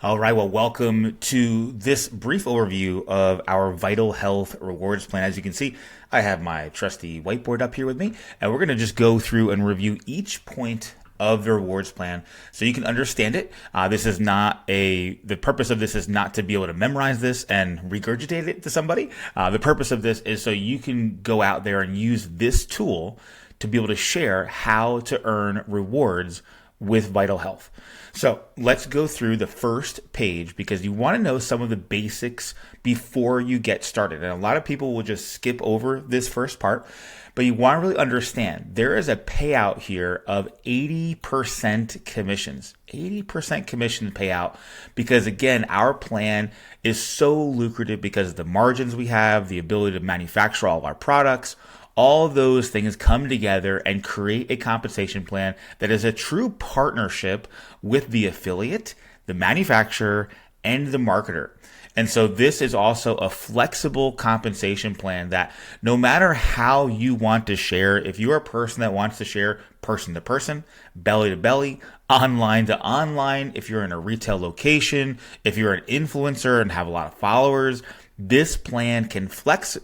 All right, well, welcome to this brief overview of our Vital Health Rewards Plan. As you can see, I have my trusty whiteboard up here with me, and we're going to just go through and review each point of the rewards plan so you can understand it. The purpose of this is not to be able to memorize this and regurgitate it to somebody. The purpose of this is so you can go out there and use this tool to be able to share how to earn rewards with Vital Health. So let's go through the first page because you want to know some of the basics before you get started. And a lot of people will just skip over this first part, but you want to really understand there is a payout here of 80% commissions, 80% commission payout, because again, our plan is so lucrative because of the margins we have, the ability to manufacture all of our products. All those things come together and create a compensation plan that is a true partnership with the affiliate, the manufacturer, and the marketer. And so this is also a flexible compensation plan that no matter how you want to share, if you're a person that wants to share person to person, belly to belly, online to online, if you're in a retail location, if you're an influencer and have a lot of followers, this plan can flex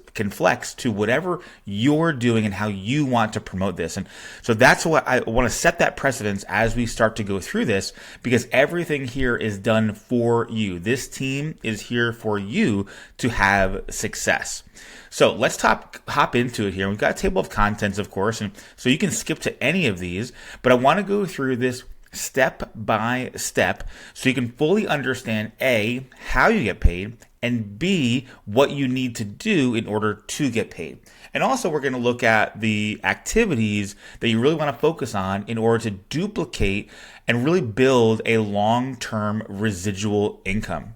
to whatever you're doing and how you want to promote this. And so that's what I want to set that precedence as we start to go through this, because everything here is done for you. This team is here for you to have success. So let's hop into it here. We've got a table of contents, of course, and so you can skip to any of these, but I want to go through this step by step so you can fully understand A, how you get paid, and B, what you need to do in order to get paid. And also we're going to look at the activities that you really want to focus on in order to duplicate and really build a long-term residual income.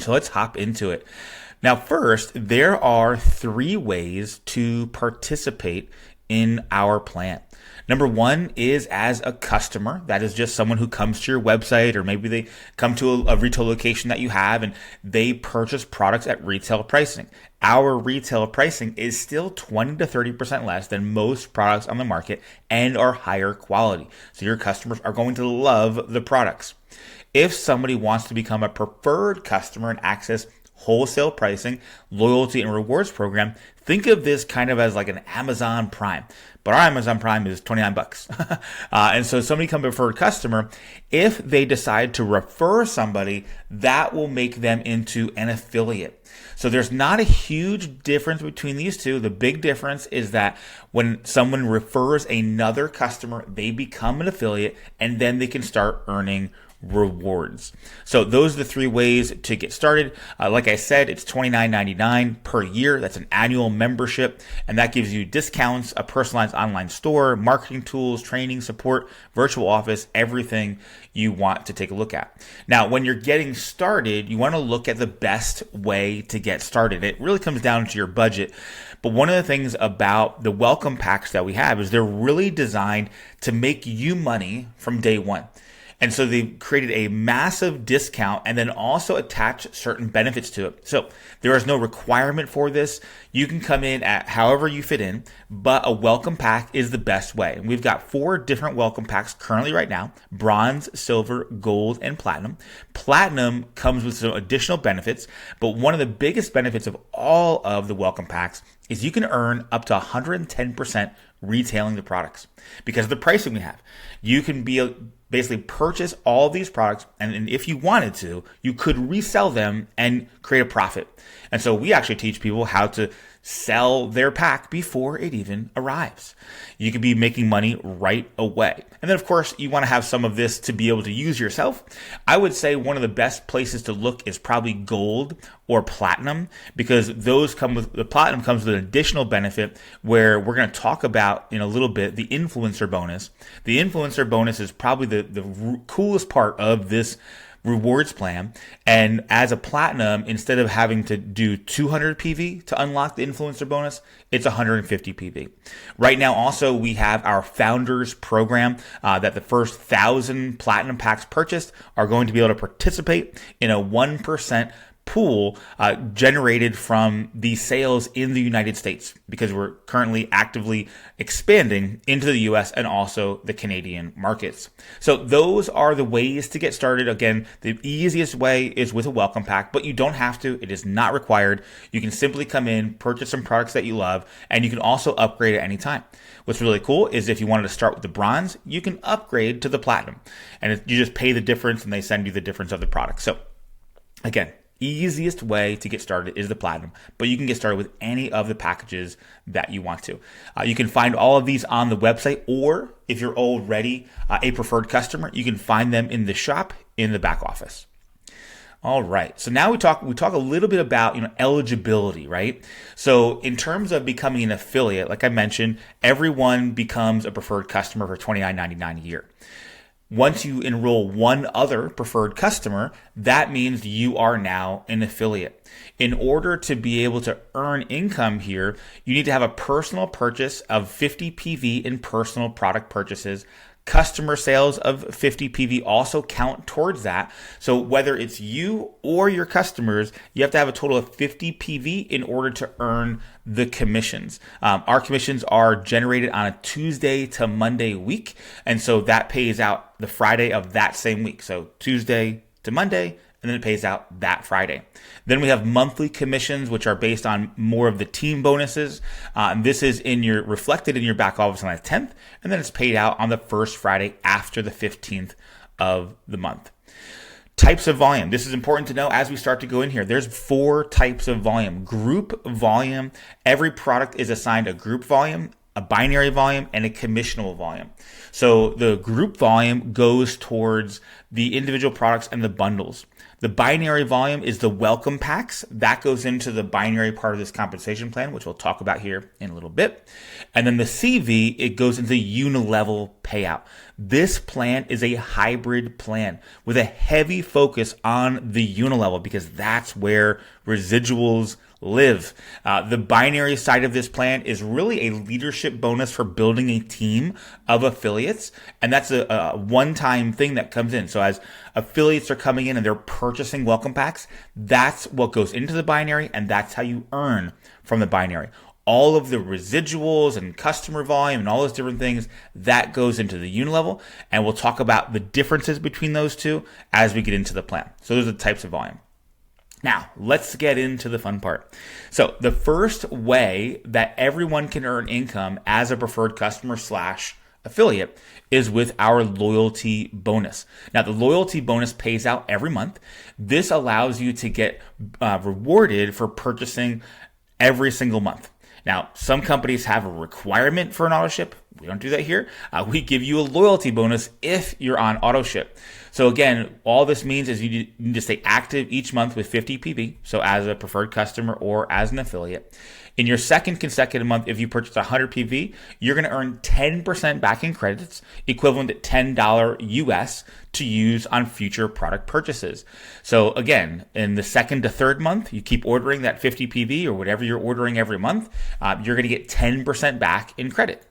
So let's hop into it. Now, first, there are 3 ways to participate in our plan. Number 1 is as a customer. That is just someone who comes to your website, or maybe they come to a retail location that you have and they purchase products at retail pricing. Our retail pricing is still 20 to 30% less than most products on the market and are higher quality. So your customers are going to love the products. If somebody wants to become a preferred customer and access wholesale pricing, loyalty, and rewards program, think of this kind of as like an Amazon Prime. But our Amazon Prime is $29. And so somebody becomes a preferred customer. If they decide to refer somebody, that will make them into an affiliate. So there's not a huge difference between these two. The big difference is that when someone refers another customer, they become an affiliate and then they can start earning rewards. So those are the 3 ways to get started. Like I said, it's $29.99 per year. That's an annual membership, and that gives you discounts, a personalized online store, marketing tools, training, support, virtual office, everything you want to take a look at. Now, when you're getting started, you want to look at the best way to get started. It really comes down to your budget. But one of the things about the welcome packs that we have is they're really designed to make you money from day one. And so they created a massive discount and then also attach certain benefits to it. So there is no requirement for this. You can come in at however you fit in, but a welcome pack is the best way. And we've got 4 different welcome packs currently right now: bronze, silver, gold, and platinum. Platinum comes with some additional benefits, but one of the biggest benefits of all of the welcome packs is you can earn up to 110% retailing the products because of the pricing we have. You can basically purchase all of these products, and if you wanted to, you could resell them and create a profit. And so we actually teach people how to sell their pack before it even arrives. You could be making money right away. And then, of course, you want to have some of this to be able to use yourself. I would say one of the best places to look is probably gold or platinum, because the platinum comes with an additional benefit where we're going to talk about in a little bit, the influencer bonus. The influencer bonus is probably the coolest part of this rewards plan. And as a platinum, instead of having to do 200 PV to unlock the influencer bonus, it's 150 PV. Right now, also, we have our founders program that the first 1,000 platinum packs purchased are going to be able to participate in a 1% pool generated from the sales in the United States, because we're currently actively expanding into the US and also the Canadian markets. So those are the ways to get started. Again, the easiest way is with a welcome pack, but you don't have to. It is not required. You can simply come in, purchase some products that you love, and you can also upgrade at any time. What's really cool is if you wanted to start with the bronze, you can upgrade to the platinum, and you just pay the difference and they send you the difference of the product. So again, easiest way to get started is the platinum, but you can get started with any of the packages that you want to. You can find all of these on the website, or if you're already a preferred customer, you can find them in the shop in the back office. All right. So now we talk a little bit about, eligibility, right? So in terms of becoming an affiliate, like I mentioned, everyone becomes a preferred customer for $29.99 a year. Once you enroll one other preferred customer, that means you are now an affiliate. In order to be able to earn income here, you need to have a personal purchase of 50 PV in personal product purchases. Customer sales of 50 PV also count towards that. So whether it's you or your customers, you have to have a total of 50 PV in order to earn the commissions. Our commissions are generated on a Tuesday to Monday week. And so that pays out the Friday of that same week. So Tuesday to Monday, and then it pays out that Friday. Then we have monthly commissions, which are based on more of the team bonuses. This is reflected in your back office on the 10th, and then it's paid out on the first Friday after the 15th of the month. Types of volume. This is important to know as we start to go in here. There's 4 types of volume. Group volume. Every product is assigned a group volume, a binary volume, and a commissionable volume. So the group volume goes towards the individual products and the bundles. The binary volume is the welcome packs. That goes into the binary part of this compensation plan, which we'll talk about here in a little bit. And then the CV, it goes into Unilevel payout. This plan is a hybrid plan with a heavy focus on the Unilevel, because that's where residuals live. The binary side of this plan is really a leadership bonus for building a team of affiliates. And that's a one-time thing that comes in. So as affiliates are coming in and they're purchasing welcome packs, that's what goes into the binary, and that's how you earn from the binary. All of the residuals and customer volume and all those different things, that goes into the Unilevel. And we'll talk about the differences between those two as we get into the plan. So those are the types of volume. Now, let's get into the fun part. So the first way that everyone can earn income as a preferred customer / affiliate is with our loyalty bonus. Now, the loyalty bonus pays out every month. This allows you to get rewarded for purchasing every single month. Now, some companies have a requirement for an Autoship. We don't do that here. We give you a loyalty bonus if you're on Autoship. So again, all this means is you need to stay active each month with 50 PV. So as a preferred customer or as an affiliate. In your second consecutive month, if you purchase 100 PV, you're going to earn 10% back in credits, equivalent to $10 US to use on future product purchases. So again, in the second to third month, you keep ordering that 50 PV or whatever you're ordering every month, you're going to get 10% back in credit.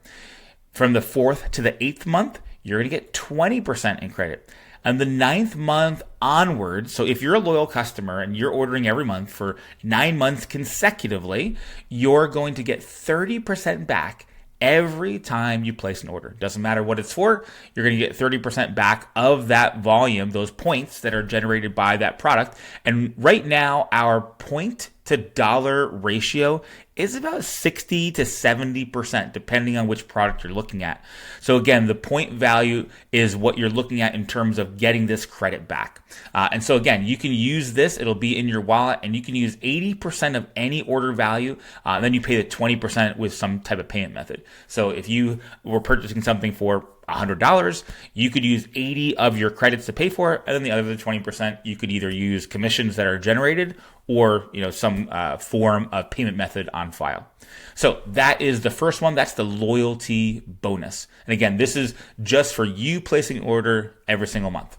From the 4th to the 8th month, you're going to get 20% in credit. And the 9th month onwards, so if you're a loyal customer and you're ordering every month for 9 months consecutively, you're going to get 30% back every time you place an order. Doesn't matter what it's for, you're going to get 30% back of that volume, those points that are generated by that product. And right now, our point to dollar ratio is about 60 to 70%, depending on which product you're looking at. So again, the point value is what you're looking at in terms of getting this credit back. And so again, you can use this, it'll be in your wallet, and you can use 80% of any order value, then you pay the 20% with some type of payment method. So if you were purchasing something for $100, you could use 80 of your credits to pay for it, and then the other 20% you could either use commissions that are generated or some form of payment method on file. So that is the first one. That's the loyalty bonus. And again, this is just for you placing an order every single month.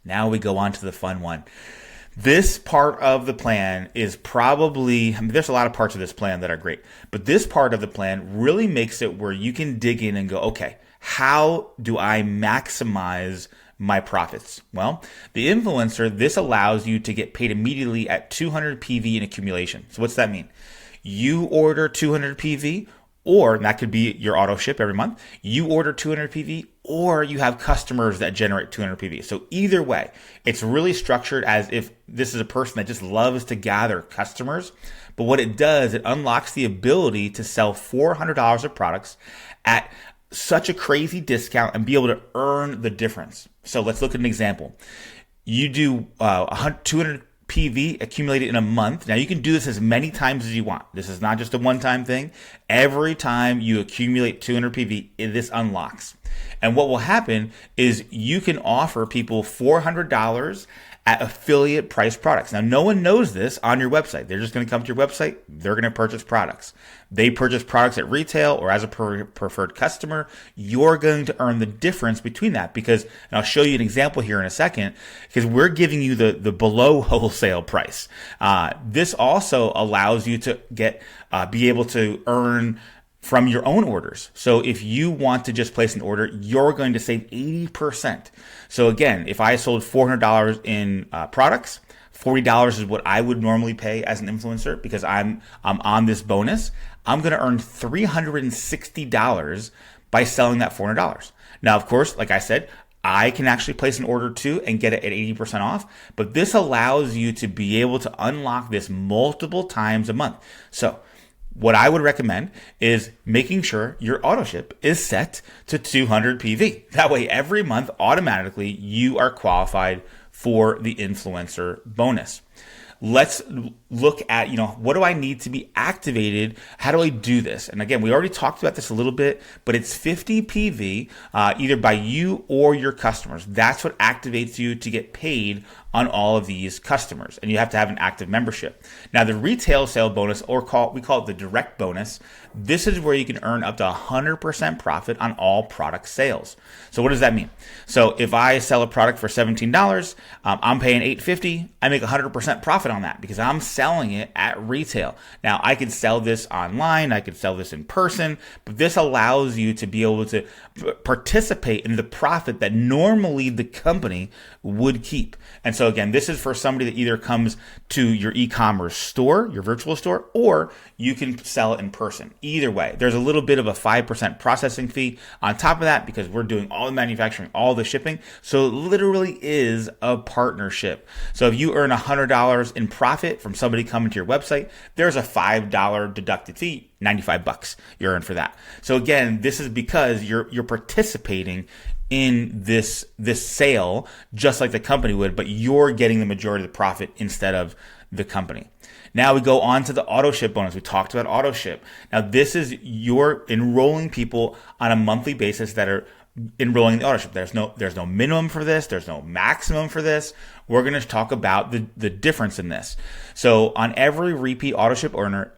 Now we go on to the fun one. This part of the plan is probably, there's a lot of parts of this plan that are great, but this part of the plan really makes it where you can dig in and go, okay, how do I maximize my profits? Well, the influencer, this allows you to get paid immediately at 200 PV in accumulation. So what's that mean? You order 200 PV, or that could be your auto ship every month. You order 200 PV, or you have customers that generate 200 PV. So either way, it's really structured as if this is a person that just loves to gather customers. But what it does, it unlocks the ability to sell $400 of products at such a crazy discount and be able to earn the difference. So let's look at an example. You do 200 PV accumulated in a month. Now you can do this as many times as you want. This is not just a one-time thing. Every time you accumulate 200 PV, this unlocks. And what will happen is you can offer people $400 at affiliate price products. Now, no one knows this on your website. They're just going to come to your website. They're going to purchase products. They purchase products at retail or as a preferred customer. You're going to earn the difference between that because, and I'll show you an example here in a second, because we're giving you the below wholesale price. This also allows you to be able to earn from your own orders. So if you want to just place an order, you're going to save 80%. So again, if I sold $400 in products, $40 is what I would normally pay as an influencer because I'm on this bonus. I'm going to earn $360 by selling that $400. Now, of course, like I said, I can actually place an order too and get it at 80% off, but this allows you to be able to unlock this multiple times a month. So what I would recommend is making sure your auto ship is set to 200 PV. That way, every month, automatically, you are qualified for the influencer bonus. Let's look at, what do I need to be activated? How do I do this? And again, we already talked about this a little bit, but it's 50 PV, either by you or your customers. That's what activates you to get paid on all of these customers. And you have to have an active membership. Now, the retail sale bonus, we call it the direct bonus. This is where you can earn up to 100% profit on all product sales. So what does that mean? So if I sell a product for $17, I'm paying $8.50. I make 100% profit on that because I'm selling it at retail. Now, I could sell this online. I could sell this in person, but this allows you to be able to participate in the profit that normally the company would keep. And so again, this is for somebody that either comes to your e-commerce store, your virtual store, or you can sell it in person. Either way, there's a little bit of a 5% processing fee on top of that because we're doing all the manufacturing, all the shipping. So it literally is a partnership. So if you earn $100 in profit from somebody coming to your website, there's a $5 deducted fee, $95 you earn for that. So again, this is because you're participating in this sale just like the company would, but you're getting the majority of the profit instead of the company. Now we go on to the auto ship bonus. We talked about auto ship. Now this is you're enrolling people on a monthly basis that are enrolling in the auto ship. There's no minimum for this. There's no maximum for this. We're going to talk about the difference in this. So on every repeat auto ship order,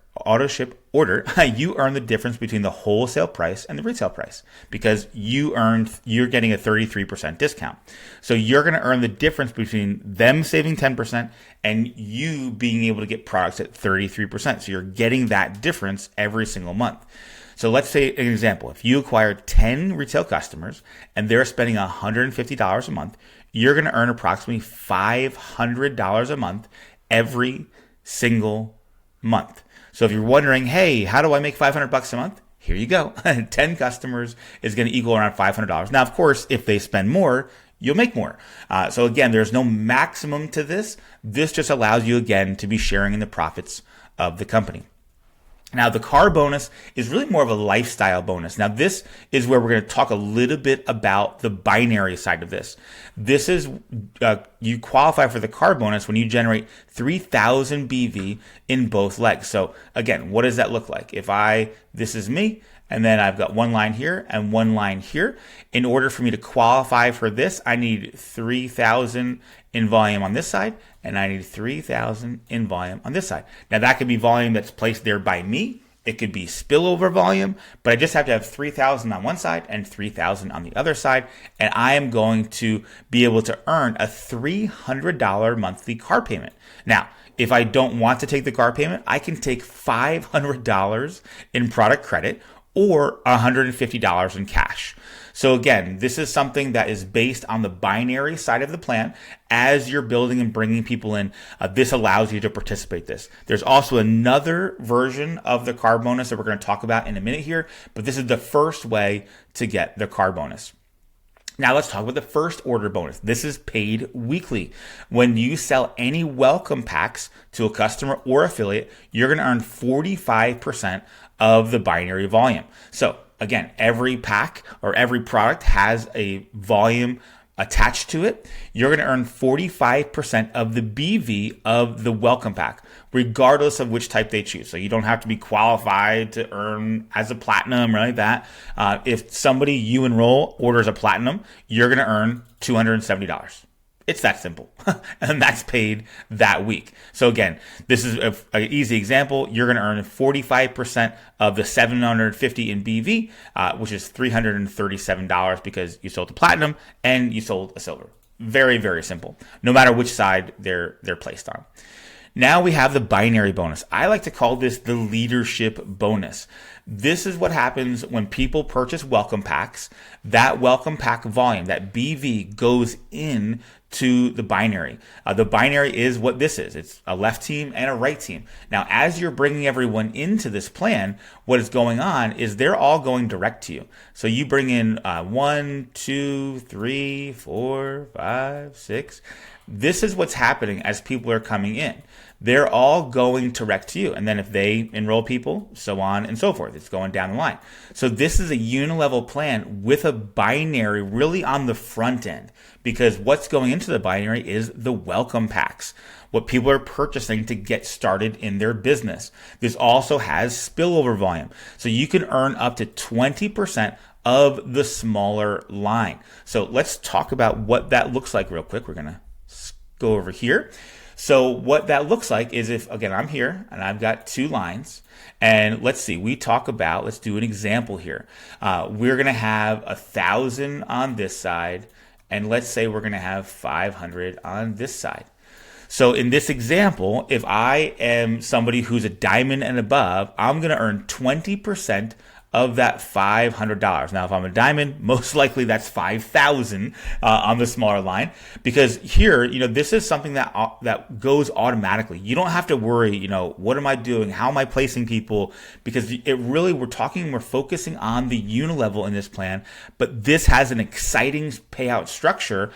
you earn the difference between the wholesale price and the retail price because you're getting a 33% discount. So you're going to earn the difference between them saving 10% and you being able to get products at 33%. So you're getting that difference every single month. So let's say an example, if you acquire 10 retail customers and they're spending $150 a month, you're going to earn approximately $500 a month every single month. So if you're wondering, hey, how do I make $500 a month? Here you go. 10 customers is going to equal around $500. Now, of course, if they spend more, you'll make more. So again, there's no maximum to this. This just allows you, again, to be sharing in the profits of the company. Now, the car bonus is really more of a lifestyle bonus. Now, this is where we're going to talk a little bit about the binary side of this. This is, you qualify for the car bonus when you generate 3,000 BV in both legs. So again, what does that look like? This is me, and then I've got one line here and one line here. In order for me to qualify for this, I need 3,000 in volume on this side, and I need 3,000 in volume on this side. Now that could be volume that's placed there by me. It could be spillover volume, but I just have to have 3,000 on one side and 3,000 on the other side. And I am going to be able to earn a $300 monthly car payment. Now, if I don't want to take the car payment, I can take $500 in product credit or $150 in cash. So again, this is something that is based on the binary side of the plan. As you're building and bringing people in, this allows you to participate this. There's also another version of the car bonus that we're going to talk about in a minute here, but this is the first way to get the car bonus. Now let's talk about the first order bonus. This is paid weekly. When you sell any welcome packs to a customer or affiliate, you're going to earn 45% of the binary volume. So again, every pack or every product has a volume attached to it. You're going to earn 45% of the BV of the welcome pack, regardless of which type they choose. So you don't have to be qualified to earn as a platinum or like that. If somebody you enroll orders a platinum, you're going to earn $270. It's that simple. And that's paid that week. So again, this is an easy example. You're going to earn 45% of the $750 in BV, which is $337 because you sold the platinum and you sold a silver. Very, very simple. No matter which side they're placed on. Now we have the binary bonus. I like to call this the leadership bonus. This is what happens when people purchase welcome packs. That welcome pack volume, that BV, goes in to the binary. The binary is what this is. It's a left team and a right team. Now, as you're bringing everyone into this plan, what is going on is they're all going direct to you. So you bring in 1, 2, 3, 4, 5, 6. This is what's happening as people are coming in. They're all going direct to you. And then if they enroll people, so on and so forth, it's going down the line. So this is a Unilevel plan with a binary really on the front end, because what's going into the binary is the welcome packs, what people are purchasing to get started in their business. This also has spillover volume. So you can earn up to 20% of the smaller line. So let's talk about what that looks like real quick. We're going to go over here. So what that looks like is if, again, I'm here and I've got two lines, and let's see, let's do an example here. We're going to have 1,000 on this side, and let's say we're going to have 500 on this side. So in this example, if I am somebody who's a diamond and above, I'm going to earn 20% of that $500. Now, if I'm a diamond, most likely that's 5,000 on the smaller line, because here, this is something that goes automatically. You don't have to worry, what am I doing? How am I placing people? Because we're focusing on the Unilevel in this plan, but this has an exciting payout structure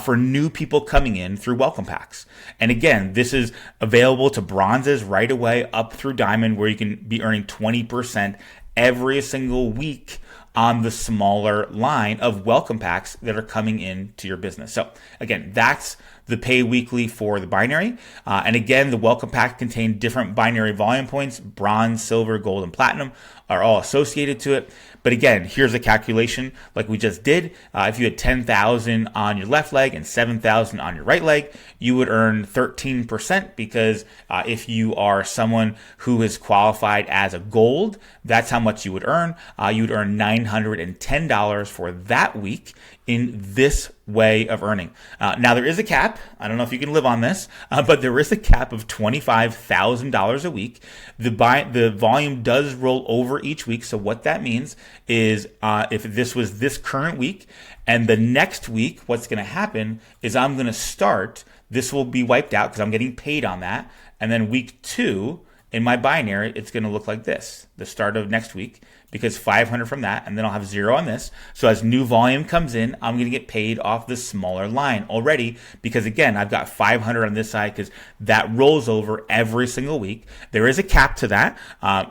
for new people coming in through welcome packs. And again, this is available to bronzes right away up through diamond, where you can be earning 20% every single week on the smaller line of welcome packs that are coming into your business. So again, that's the pay weekly for the binary. And again, the welcome pack contain different binary volume points. Bronze, silver, gold, and platinum are all associated to it. But again, here's a calculation like we just did. If you had 10,000 on your left leg and 7,000 on your right leg, you would earn 13%, because if you are someone who is qualified as a gold, that's how much you would earn. You would earn $910 for that week in this way of earning. Now, there is a cap. I don't know if you can live on this, but there is a cap of $25,000 a week. The volume does roll over each week. So what that means is if this was this current week and the next week, what's going to happen is I'm going to start. This will be wiped out because I'm getting paid on that. And then week 2 in my binary, it's going to look like this, the start of next week, because 500 from that, and then I'll have 0 on this. So as new volume comes in, I'm going to get paid off the smaller line already, because again, I've got 500 on this side, because that rolls over every single week. There is a cap to that.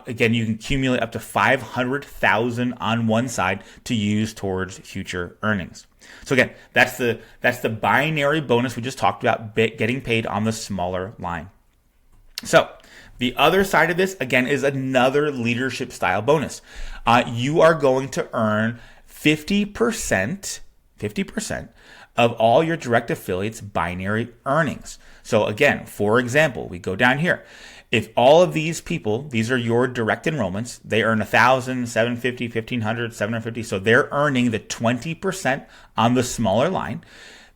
Again, you can accumulate up to 500,000 on one side to use towards future earnings. So again, that's the binary bonus we just talked about, getting paid on the smaller line. So the other side of this, again, is another leadership style bonus. You are going to earn 50% of all your direct affiliates' binary earnings. So again, for example, we go down here. If all of these people, these are your direct enrollments, they earn 1,000, 750, 1,500, 750. So they're earning the 20% on the smaller line.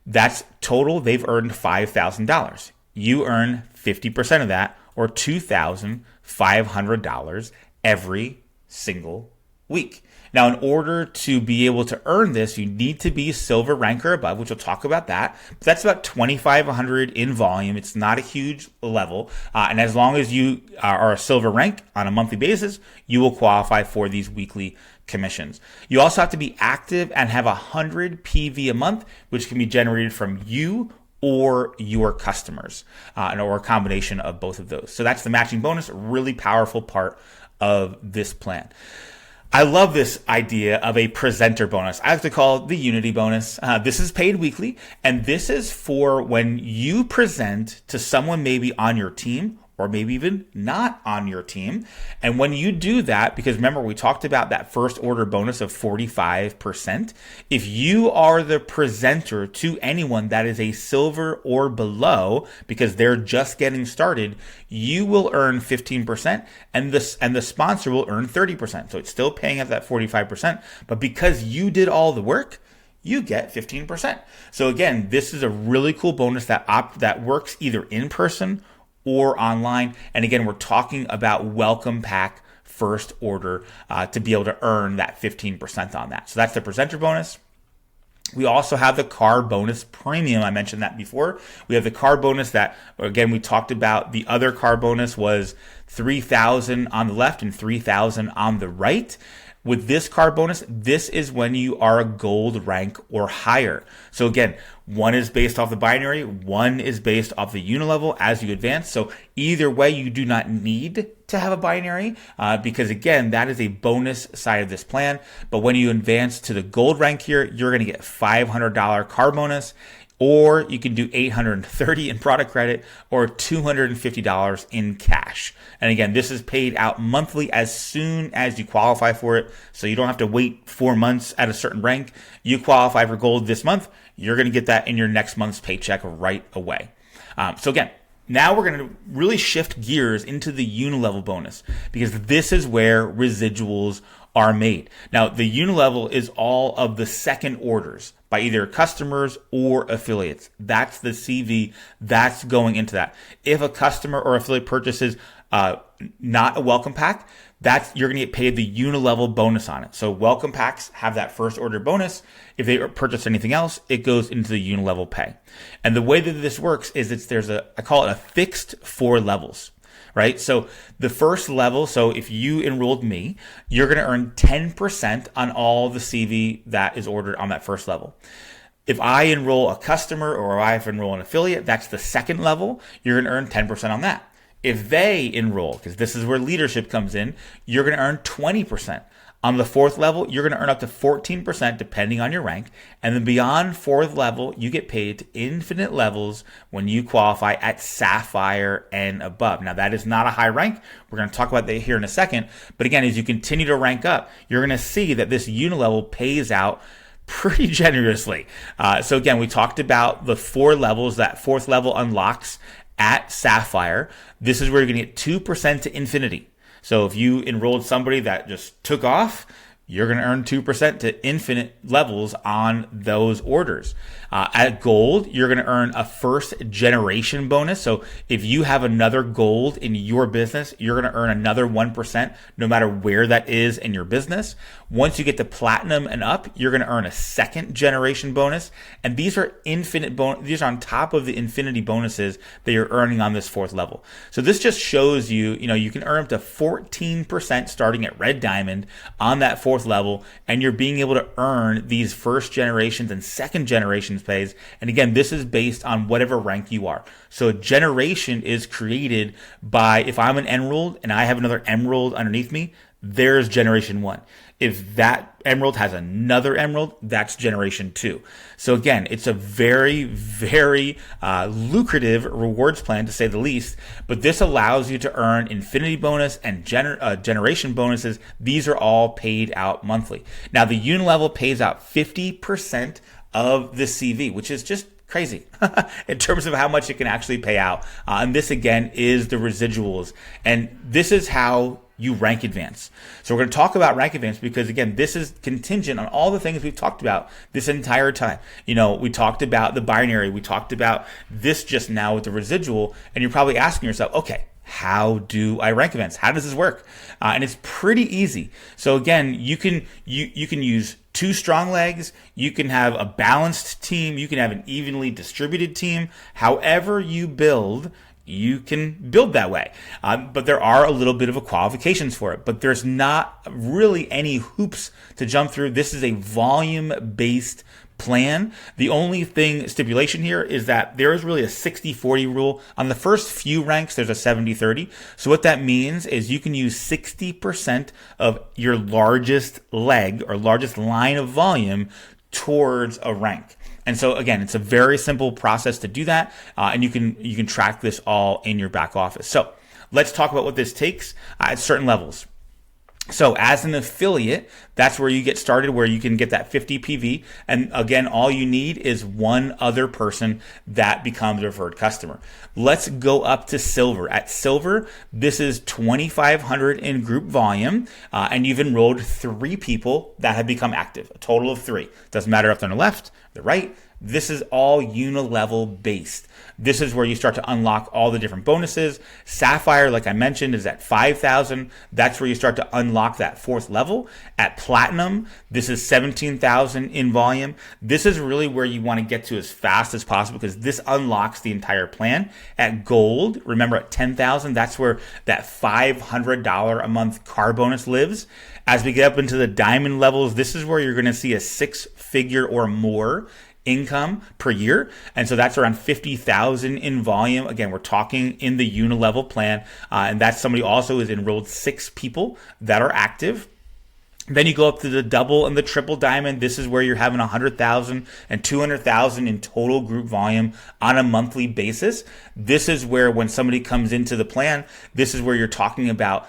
That's total. They've earned $5,000. You earn 50% of that, or $2,500 every single week. Now, in order to be able to earn this, you need to be silver rank or above, which we'll talk about that. But that's about 2,500 in volume. It's not a huge level. And as long as you are a silver rank on a monthly basis, you will qualify for these weekly commissions. You also have to be active and have 100 PV a month, which can be generated from you or your customers, or a combination of both of those. So that's the matching bonus, a really powerful part of this plan. I love this idea of a presenter bonus. I like to call it the Unity bonus. This is paid weekly, and this is for when you present to someone maybe on your team or maybe even not on your team. And when you do that, because remember, we talked about that first order bonus of 45%. If you are the presenter to anyone that is a silver or below, because they're just getting started, you will earn 15%, and the sponsor will earn 30%. So it's still paying at that 45%, but because you did all the work, you get 15%. So again, this is a really cool bonus that works either in person or online. And again, we're talking about welcome pack first order to be able to earn that 15% on that. So that's the presenter bonus. We also have the car bonus premium. I mentioned that before. We have the car bonus that, again, we talked about. The other car bonus was 3,000 on the left and 3,000 on the right. With this car bonus, this is when you are a gold rank or higher. So again, one is based off the binary, one is based off the Unilevel as you advance. So either way, you do not need to have a binary because again, that is a bonus side of this plan. But when you advance to the gold rank here, you're going to get $500 car bonus. Or you can do $830 in product credit or $250 in cash. And again, this is paid out monthly as soon as you qualify for it. So you don't have to wait 4 months at a certain rank. You qualify for gold this month, you're going to get that in your next month's paycheck right away. So again, now we're going to really shift gears into the Unilevel bonus because this is where residuals are made. Now, the Unilevel is all of the second orders by either customers or affiliates. That's the CV that's going into that. If a customer or affiliate purchases not a welcome pack, you're going to get paid the Unilevel bonus on it. So welcome packs have that first order bonus. If they purchase anything else, it goes into the Unilevel pay. And the way that this works is I call it a fixed 4 levels. Right? So the first level, so if you enrolled me, you're going to earn 10% on all the CV that is ordered on that first level. If I enroll a customer or I enroll an affiliate, that's the second level, you're going to earn 10% on that. If they enroll, because this is where leadership comes in, you're going to earn 20%. On the fourth level, you're going to earn up to 14% depending on your rank. And then beyond fourth level, you get paid to infinite levels when you qualify at Sapphire and above. Now, that is not a high rank. We're going to talk about that here in a second. But again, as you continue to rank up, you're going to see that this Unilevel pays out pretty generously. So again, we talked about the 4 levels. That fourth level unlocks at Sapphire. This is where you're going to get 2% to infinity. So if you enrolled somebody that just took off, you're going to earn 2% to infinite levels on those orders. At gold, you're going to earn a first generation bonus. So if you have another gold in your business, you're going to earn another 1% no matter where that is in your business. Once you get to platinum and up, you're going to earn a second generation bonus. And these are infinite these are on top of the infinity bonuses that you're earning on this fourth level. So this just shows you, you can earn up to 14% starting at red diamond on that fourth level, and you're being able to earn these first generations and second generations pays. And again, this is based on whatever rank you are. So a generation is created by, if I'm an emerald and I have another emerald underneath me, there's generation 1. If that emerald has another emerald, that's generation 2. So again, it's a very, very lucrative rewards plan to say the least, but this allows you to earn infinity bonus and generation bonuses. These are all paid out monthly. Now the Unilevel pays out 50% of the CV, which is just crazy in terms of how much it can actually pay out. And this again is the residuals. And this is how you rank advance. So we're going to talk about rank advance because again, this is contingent on all the things we've talked about this entire time. We talked about the binary, we talked about this just now with the residual, and you're probably asking yourself, okay, how do I rank events? How does this work? And it's pretty easy. So again, you can use two strong legs. You can have a balanced team. You can have an evenly distributed team. However you build, you can build that way. But there are a little bit of qualifications for it. But there's not really any hoops to jump through. This is a volume-based plan. The only stipulation here is that there is really a 60-40 rule. On the first few ranks, there's a 70-30. So what that means is you can use 60% of your largest leg or largest line of volume towards a rank. And so again, it's a very simple process to do that, and you can track this all in your back office. So let's talk about what this takes at certain levels. So as an affiliate, that's where you get started, where you can get that 50 PV. And again, all you need is one other person that becomes a referred customer. Let's go up to silver. At silver, this is 2,500 in group volume, and you've enrolled 3 people that have become active, a total of 3. Doesn't matter if they're on the left, the right. This is all Unilevel based. This is where you start to unlock all the different bonuses. Sapphire, like I mentioned, is at 5,000. That's where you start to unlock that 4th level. At Platinum, this is 17,000 in volume. This is really where you want to get to as fast as possible because this unlocks the entire plan. At Gold, remember at 10,000, that's where that $500 a month car bonus lives. As we get up into the Diamond levels, this is where you're going to see a 6-figure or more income per year. And so that's around 50,000 in volume. Again, we're talking in the Unilevel plan. And that's somebody also has enrolled 6 people that are active. Then you go up to the double and the triple diamond. This is where you're having 100,000 and 200,000 in total group volume on a monthly basis. This is where when somebody comes into the plan, this is where you're talking about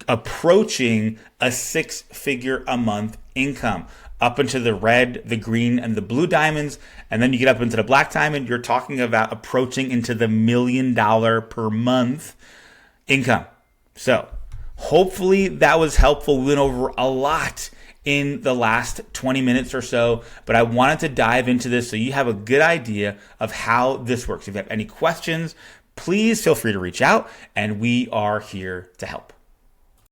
approaching a 6-figure a month income. Up into the red, the green, and the blue diamonds. And then you get up into the black diamond, you're talking about approaching into the $1 million per month income. So hopefully that was helpful. We went over a lot in the last 20 minutes or so, but I wanted to dive into this so you have a good idea of how this works. If you have any questions, please feel free to reach out, and we are here to help.